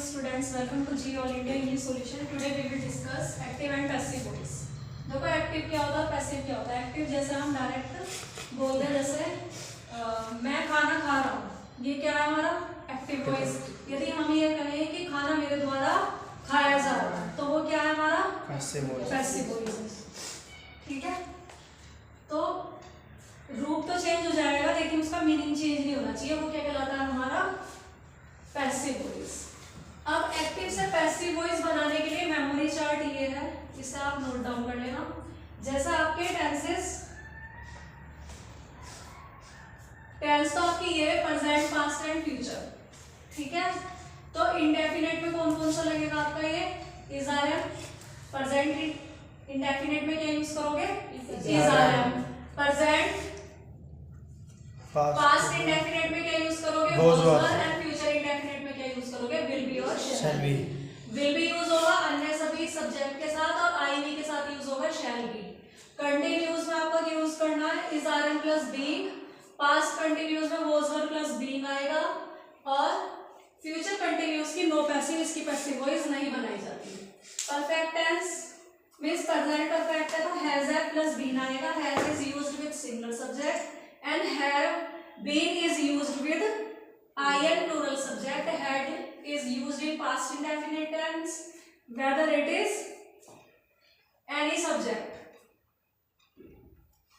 students, welcome to G All India English Solution. Today we will discuss active and passive voice. देखो active क्या होता है, passive क्या होता है. एक्टिव जैसे हम डायरेक्ट बोलते हैं, जैसे मैं खाना खा रहा हूँ, ये क्या है हमारा एक्टिव वॉइस. यदि हम ये कहें कि खाना मेरे द्वारा खाया जा रहा है, तो वो क्या है हमारा पैसिव वॉइस. ठीक है, तो रूप तो चेंज हो जाएगा लेकिन उसका मीनिंग चेंज नहीं होना चाहिए. वो क्या कहलाता है हमारा पैसिव वॉइस. अब एक्टिव से पैसिव वॉइस बनाने के लिए मेमोरी चार्ट ये है, इसे आप नोट डाउन कर लेना. जैसा आपके टेंसेस तो आपकी ये प्रेजेंट, पास्ट एंड फ्यूचर. ठीक है, तो इंडेफिनेट में कौन कौन सा लगेगा आपका ये is are am. Present indefinite में क्या यूज करोगे is are am. Present past indefinite में क्या यूज करोगे was were. And future indefinite में क्या यूज करोगे विल बी और shall be. Will be use होगा अन्य सभी सब्जेक्ट के साथ और आई वी के साथ यूज होगा शैल बी. कंटिन्यूअस में आपको क्या यूज करना है is are am plus being. Past continuous में वाज वर प्लस बीइंग आएगा. और फ्यूचर कंटिन्यूअस की नो पैसिव, इसकी पैसिव वॉइस नहीं बनाई जाती. Perfect tense means present perfect है तो हैज हैव प्लस बीन आएगा. Has is used with singular subject and have been is used with in plural subject. Had is used in past indefinite tense whether it is any subject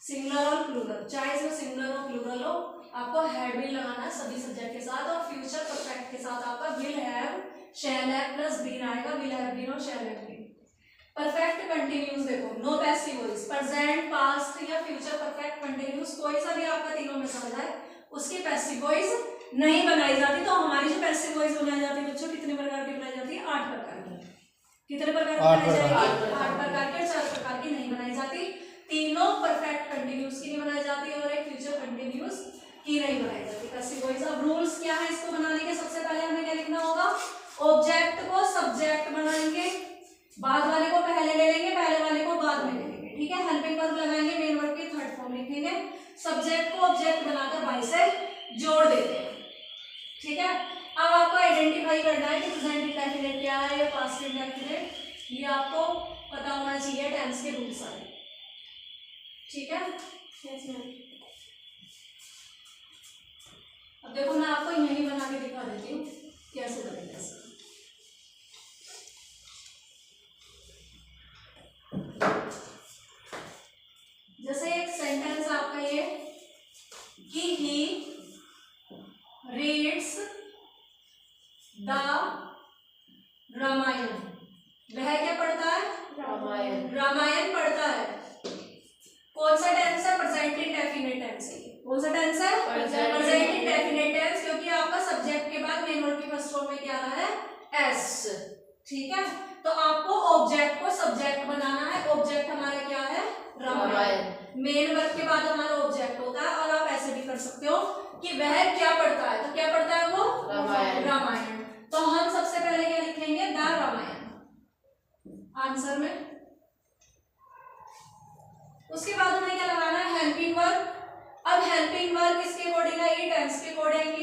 singular or plural. चाहे इसमें singular हो plural हो, आपको had been लगाना है सभी subject के साथ. और फ्यूचर परफेक्ट के साथ आपका will have shall have plus been आएगा. will have been और shall have been. Perfect continuous देखो no passive voice. Present, past या फ्यूचर परफेक्ट कंटिन्यूस कोई सा भी आपका तीनों में समझ आए, उसकी पैसिव वॉइस नहीं बनाई जाती. तो हमारी जो पैसिव वॉइस बनाई जाती है बच्चों कितने प्रकार की बनाई जाती है 8 प्रकार की. कितने प्रकार की बनाई जाएगी 8 प्रकार की. 4 प्रकार की नहीं बनाई जाती. तीनों परफेक्ट कंटिन्यूस की नहीं बनाई जाती और एक फ्यूचर कंटिन्यूस की नहीं बनाई जाती पैसिव वॉइस. अब रूल्स क्या है इसको बनाने के, सबसे पहले हमें क्या लिखना होगा ऑब्जेक्ट को सब्जेक्ट बनाएंगे. बाद वाले को पहले ले लेंगे, पहले वाले को बाद में ले लेंगे. ठीक है, हेल्पिंग वर्ब लगाएंगे, मेन वर्ब की थर्ड फॉर्म लिखेंगे. सब्जेक्ट को ऑब्जेक्ट बनाकर बाई से जोड़ देते हैं. ठीक है, अब आपको आइडेंटिफाई करना है कि प्रेजेंट इंडेफिनिट क्या है या पास्ट इंडेफिनिट. ये आपको पता होना चाहिए टेंस के रूल्स सारे. ठीक है, अब देखो मैं आपको यही बना के दिखा देती हूँ कैसे करेंगे. जैसे एक सेंटेंस आपका ये कि ही रीड्स द रामायण. वह क्या पढ़ता है रामायण पढ़ता है. कौन सा टेंस है प्रेजेंट इंडेफिनिट टेंस है. कौन सा टेंस है प्रेजेंट इंडेफिनिट टेंस, क्योंकि आपका सब्जेक्ट के बाद मेन वर्ब की फर्स्ट फॉर्म में क्या आ रहा है एस. ठीक है, तो आपको ऑब्जेक्ट को सब्जेक्ट बनाना है. ऑब्जेक्ट हमारा क्या है रामायण. मेन वर्ब के बाद हमारा ऑब्जेक्ट होता है. और आप ऐसे भी कर सकते हो कि वह क्या पढ़ता है, तो क्या पढ़ता है वो रामायण. तो हम सबसे पहले क्या लिखेंगे द रामायण आंसर में. उसके बाद हमें क्या लगाना है हेल्पिंग वर्ब. अब हेल्पिंग वर्ब किसके अकॉर्डिंग आएगी टेंस के अकॉर्डिंग.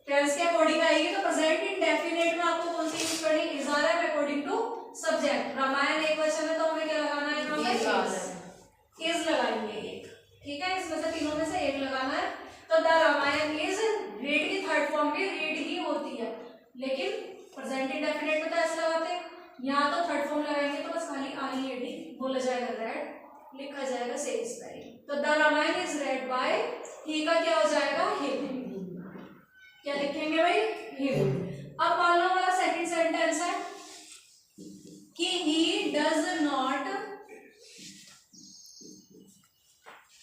टेंस के अकॉर्डिंग आएगी तो प्रेजेंट इंडेफिनिट में आपको कौन सी यूज करनी is are am according to subject. Ramayan एक वचन है तो हमें क्या लगाना है इज लगाएंगे एक. ठीक है, इसमें से तीनों में से एक लगाना है. तो द रामायण इज रीड की थर्ड फॉर्म भी रीड ही होती है, लेकिन प्रेजेंट इंडेफिनिट में तो ऐसे लगाते हैं. यहाँ तो थर्ड फॉर्म लगाएंगे तो बस खाली आर ई डी बोला जाएगा, रेड लिखा जाएगा सेम स्पेलिंग. तो the Ramayan is read by he का क्या हो जाएगा हिम. क्या लिखेंगे भाई हिम. अब मान लो हमारा सेकंड सेंटेंस है कि he does not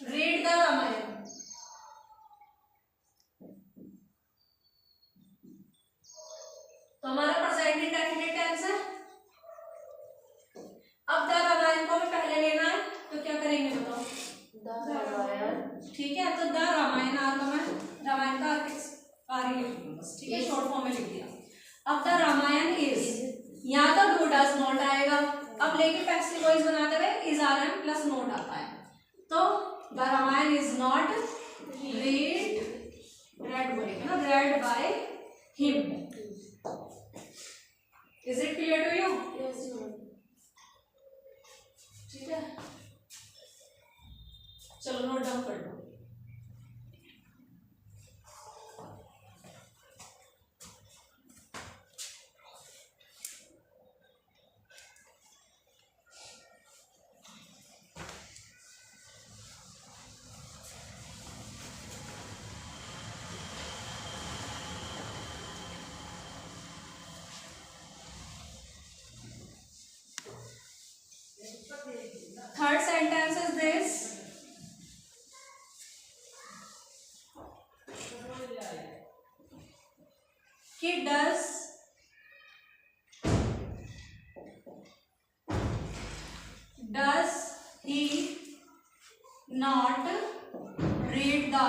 read the Ramayan. तो हमारा प्रेजेंट इंडेफिनिट टेंस है. अब द रामायण को हमें पहले लेना है तो क्या करेंगे बताओ द रामायण. ठीक है, तो द रामायण रामायण का आर बस. ठीक है, शॉर्ट फॉर्म में लिख दिया. अब द रामायण इज, यहाँ तो डू डज नॉट आएगा. अब लेके पैसिव वॉइस बनाते हुए is are am plus not आता है. तो the Ramayan is not read बोलेंगे ना, read by him. Is it clear to you? ठीक है, चलो नोट डाउन कर लो। Third sentence is this. He does he not read the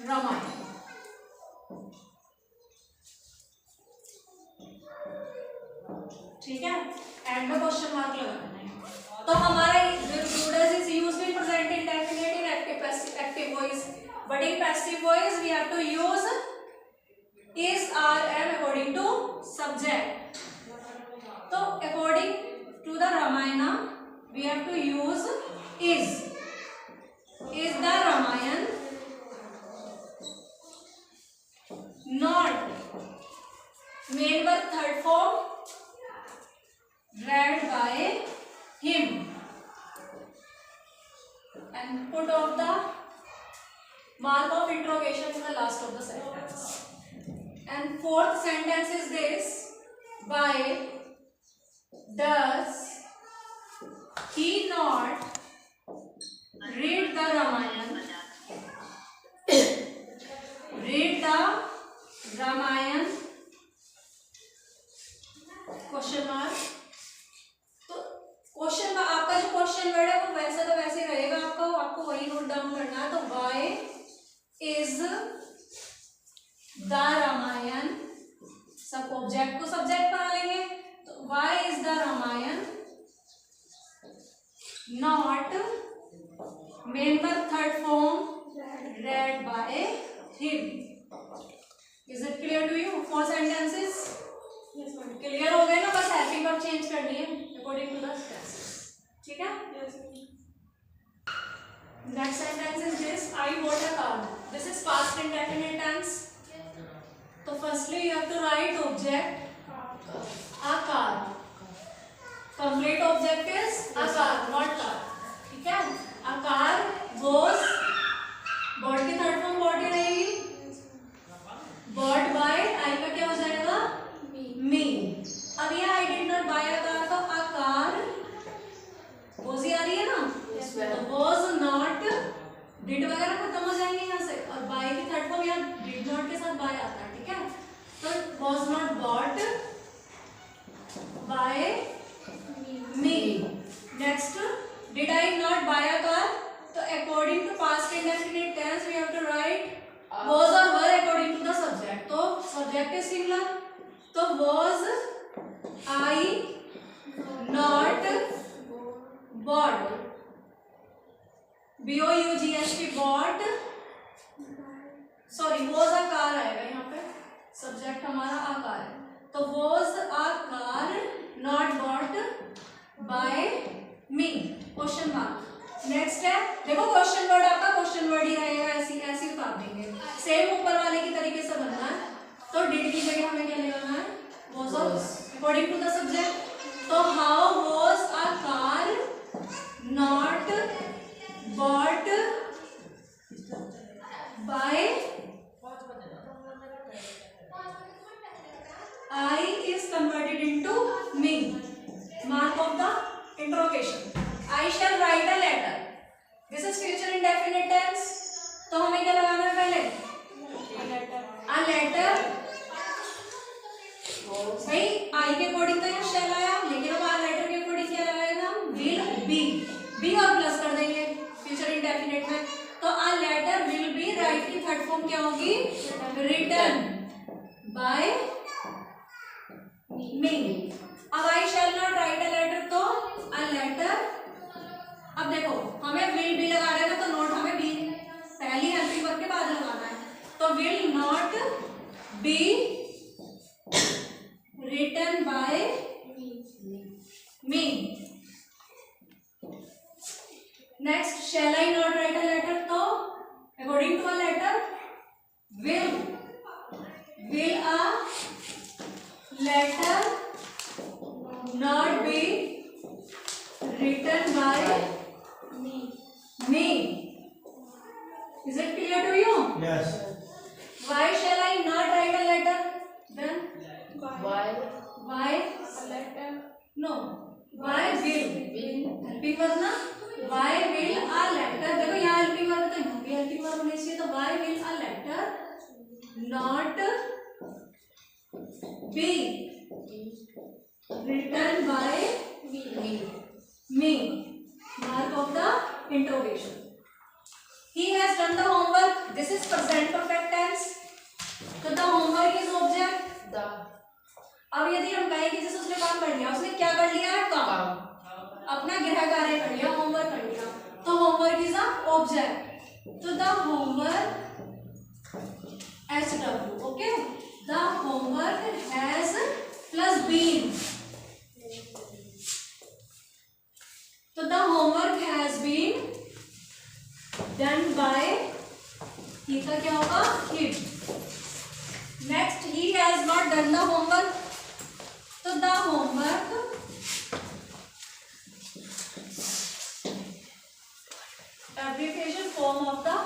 Ramayana? ठीक है, एंड में क्वेश्चन मार्क लगाना है। तो हमारा do does is used in present indefinite in active voice, but in passive voice we have to use is, are, am according to subject. तो according to the Ramayana we have to use is. Is the Ramayan not main verb third form read by him, and put of the mark of interrogation in the last of the sentence. And fourth sentence is this: why does he not read the Ramayana? Read the Ramayana? Question mark. तो question का आपका जो question word है वो वैसा तो वैसे रहेगा, आपको वही नोट डाउन करना है। तो why is द रामायण, सब ऑब्जेक्ट को सब्जेक्ट बना लेंगे। तो why is the Ramayan not main verb third form read by him? Is it clear to you? Four sentences clear हो गए ना, बस हेल्पिंग वर्ब चेंज करनी है अकॉर्डिंग टू द टेंसेस। ठीक है, next sentence is this: I bought a car. This is past indefinite tense. तो firstly you have to write object a car, complete object is a car, not car. ठीक है, a car was, bought की third form bought ही रहेगी, bought bye, आई का क्या हो जाएगा? मी। अब ये I did not buy a car, तो अ कार वाज ही आ रही है ना, तो वाज नॉट, डिड वगैरह खत्म हो जाएंगे यहाँ से, और बाय की थर्ड फॉर्म यहाँ डिड नॉट के साथ बाय आता है। ठीक है, तो was not bought by me. Next, did I not buy a car, तो according to past indefinite tense we have to write was और were according to the subject. तो सब्जेक्ट इज सिंगुलर, तो was I not bought, BOUGHT bought, sorry was a car आएगा यहाँ पे, subject हमारा a car है, तो was a car not bought by me, question mark. Next है, देखो क्वेश्चन वर्ड आपका क्वेश्चन वर्ड ही रहेगा, ऐसी उतार देंगे, सेम ऊपर वाले की तरीके से बनना है। तो डिड की जगह हमें क्या लगाना है? Was according to the subject. तो how was a car not bought by I is converted into me. Mark of the interrogation. I shall write a letter. This is future indefinite tense. तो हमें क्या लगाना है पहले? A letter. भाई I के according तो यहाँ shall आया, लेकिन अब a letter के अकॉर्डिंग क्या लगाएगा हम? Will be. Be और प्लस कर देंगे future indefinite में। तो a letter will be write की थर्ड फॉर्म क्या होगी? Written by me. अब I shall not write a letter, तो a letter, अब देखो हमें will be लगा रहे हैं तो नोट हमें be पहली हेल्पिंग वर्ब के बाद लगाना है। तो will not be written by me. Next, shall I not write a letter? तो according to a letter, will a letter not be written by me? Is it clear to you? Yes. Why shall I not write a letter? Then Why a letter? No. Why will? Helping verb ना? Why will a letter? देखो यहाँ helping verb तो यहाँ भी helping verb होनी चाहिए, तो why will a letter not be written by me? Mark of the interrogation. He has done the homework. This is present perfect tense. So the homework is object. the अब यदि हम कहें कि जैसे उसने काम कर लिया, उसने क्या कर लिया है? काम, अपना गृह कार्य कर लिया, होमवर्क कर लिया, तो होमवर्क इज अ ऑब्जेक्ट. तो the homework HW, okay, the homework has plus been. तो the homework has been done by, he का क्या होगा? Him. Next, he has not done the homework. तो the homework abbreviation form of the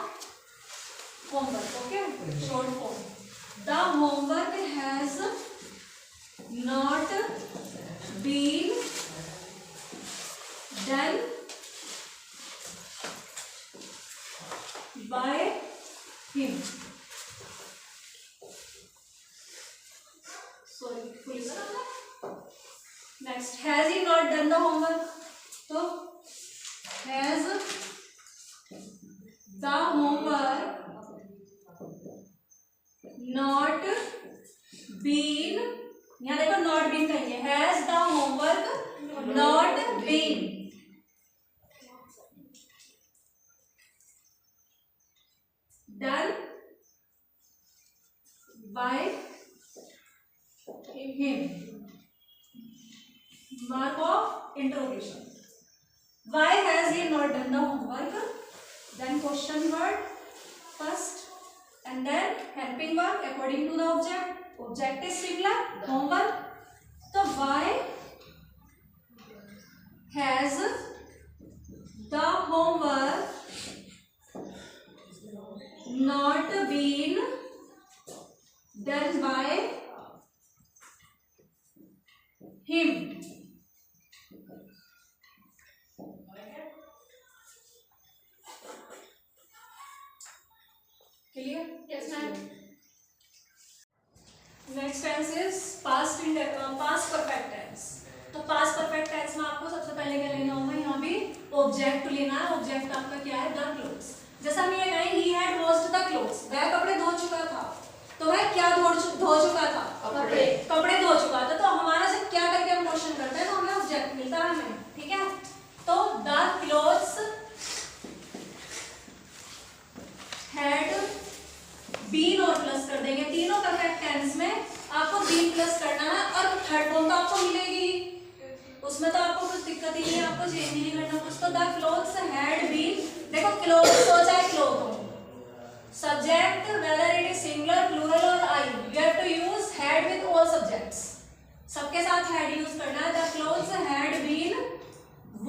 homework, okay, short form. The homework has not been done by him. Sorry, full stop. Next, has he not done the homework? So has the homework not been, यहाँ देखो not been कहिए, has the homework not been done by him? Mark of interrogation. Why has he not done the homework? Then question word first, and then helping verb according to the object. Object is similar, homework. So why has the homework not been done by him? Clear? Yes, ma'am. Next tense is past perfect tense. तो past perfect tense में आपको सबसे पहले क्या लेना होगा? यहाँ भी object लेना है. Object आपका क्या है? The clothes. जैसा हम ये कहें, he had washed the clothes. वह कपड़े धो चुका था. तो वह क्या धो चुका था? कपड़े धो चुका था. तो हमारा से क्या करके हम क्वेश्चन करते हैं, तो हमें ऑब्जेक्ट मिलता है हमें. ठीक है? तो the clothes had बीन और प्लस कर देंगे. तीनों परफेक्ट टेंस में आपको बीन प्लस करना है, और थर्ड फॉर्म तो आपको मिलेगी, उसमें तो आपको कुछ दिक्कत ही नहीं है, आपको चेंज नहीं करना कुछ. तो द क्लोथ्स हैड बीन, देखो क्लोथ्स हो चाहे क्लोथ हो, subject whether it is singular, plural और I, you have to use had with all subjects. सबके साथ हैड यूज करना है. The clothes had been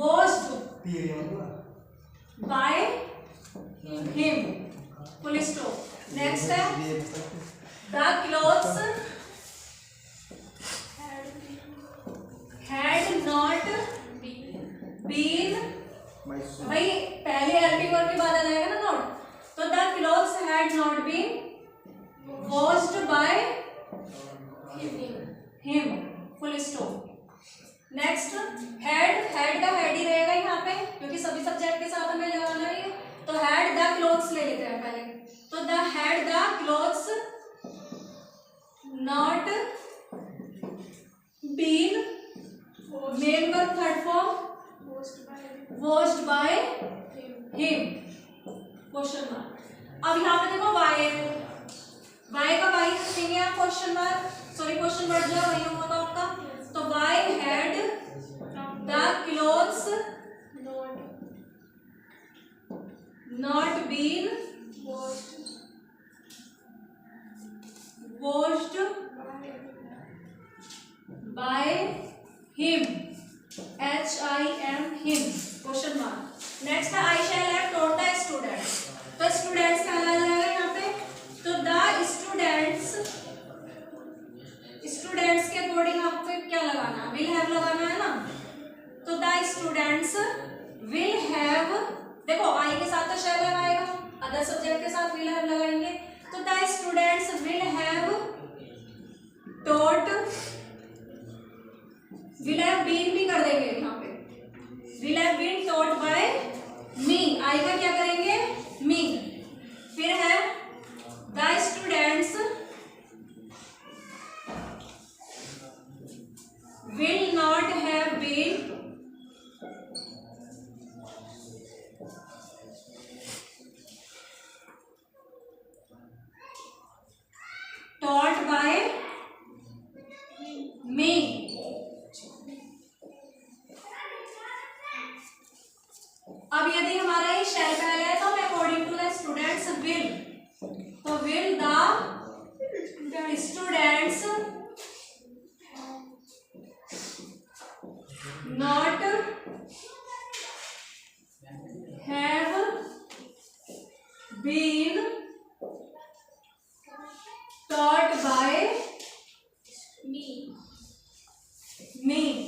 washed by him, full stop. Next है the clothes had not been, भाई पहले helping verb के बाद आ जाएगा ना नॉट. तो the clothes had not been washed by him, full stop. Next, had का हैड ही रहेगा यहाँ पे, क्योंकि सभी सब्जेक्ट के साथ हमें लगाना है. तो हैड द क्लोथ्स ले लेते हैं पहले. तो the had the clothes not been, main verb third form, washed by him, question mark. अब यहाँ पे देखो वाई का वाई रखेंगे आप question mark, sorry question word जो है वही होगा आपका. not been washed by him, him, question mark. Next है I shall have taught the students, तो स्टूडेंट्स क्या आ जाएगा यहाँ पे, तो द स्टूडेंट्स के अकॉर्डिंग आपको क्या लगाना, विल हैव लगाना है ना, तो द स्टूडेंट्स विल हैव, देखो आई के साथ तो शैल लगाएगा, अदर सब्जेक्ट के साथ विल हैव लगाएंगे, तो the students will have taught, will have been भी कर देंगे यहाँ पे, will have been taught by me, I का क्या करेंगे, मी, फिर है the students will not have been taught by me, अब यदि हमारा ये शैल पहले है तो according to the students will, तो will the students not have been taught by me,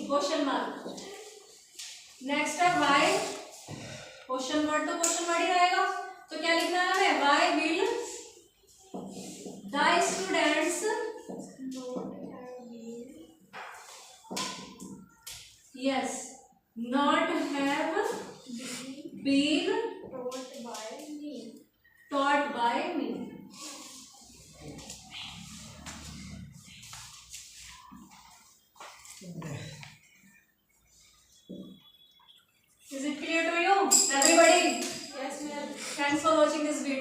question mark. Next है वाई, क्वेश्चन वर्ड तो क्वेश्चन वर्ड ही रहेगा, तो क्या लिखना है हमें, why will the students yes not have been taught by me, is it clear to you everybody? Yes ma'am, thanks for watching this video.